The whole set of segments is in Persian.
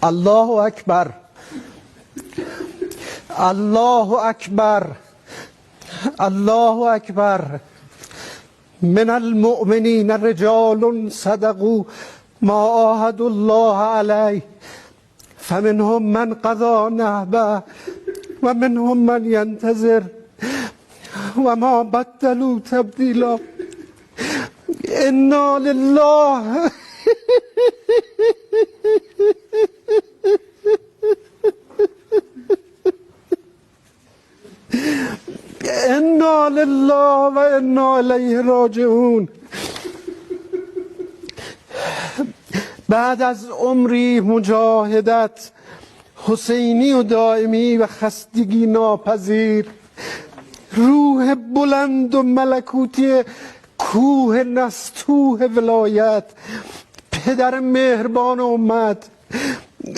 الله اکبر، الله اکبر، الله اکبر. من المؤمنین رجال صدقوا ما عاهدوا الله علیه فمنهم من قضى نحبه و منهم من ینتظر و ما بدلوا تبدیلا. انا لله انا لله و انا الیه راجعون. بعد از عمری مجاهدت حسینی و دائمی و خستگی ناپذیر، روح بلند و ملکوتی کوه نستوه ولایت، پدر مهربان امت،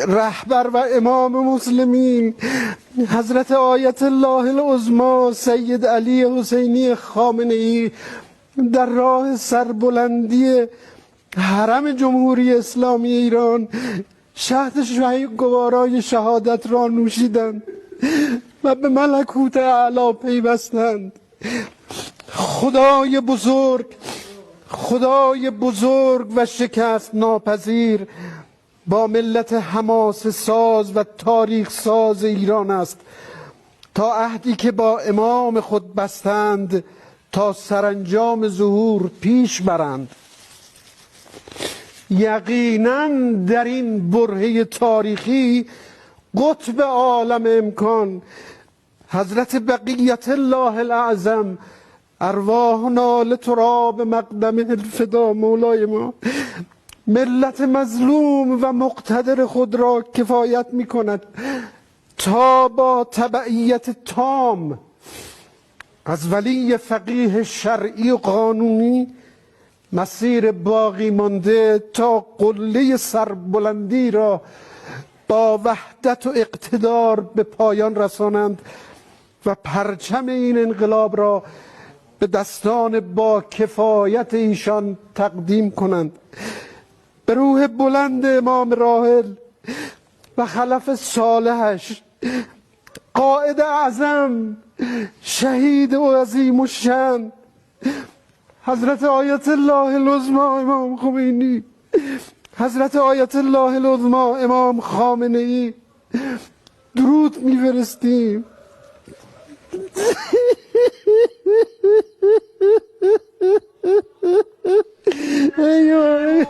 رهبر و امام مسلمین، حضرت آیت الله العظما سید علی حسینی خامنه ای در راه سربلندی حرم جمهوری اسلامی ایران شهد گوارای شهادت را نوشیدند و به ملکوت اعلی پیوستند. خدای بزرگ، خدای بزرگ و شکست ناپذیر با ملت حماسه ساز و تاریخ ساز ایران است تا عهدی که با امام خود بستند تا سرانجام ظهور پیش برند. یقینا در این برهه تاریخی قطب عالم امکان حضرت بقیت الله الاعظم ارواحنا لتراب مقدم الفدا مولای ما ملت مظلوم و مقتدر خود را کفایت می کند تا با تبعیت تام از ولی فقیه شرعی و قانونی مسیر باقی مانده تا قله سربلندی را با وحدت و اقتدار به پایان رسانند و پرچم این انقلاب را به دستان با کفایت ایشان تقدیم کنند. به روح بلند امام راحل و خلف صالحش، قائد اعظم، شهید و عظیم الشأن حضرت آیت الله العظما امام خمینی، حضرت آیت الله العظما امام خامنه ای درود میفرستیم. ایوه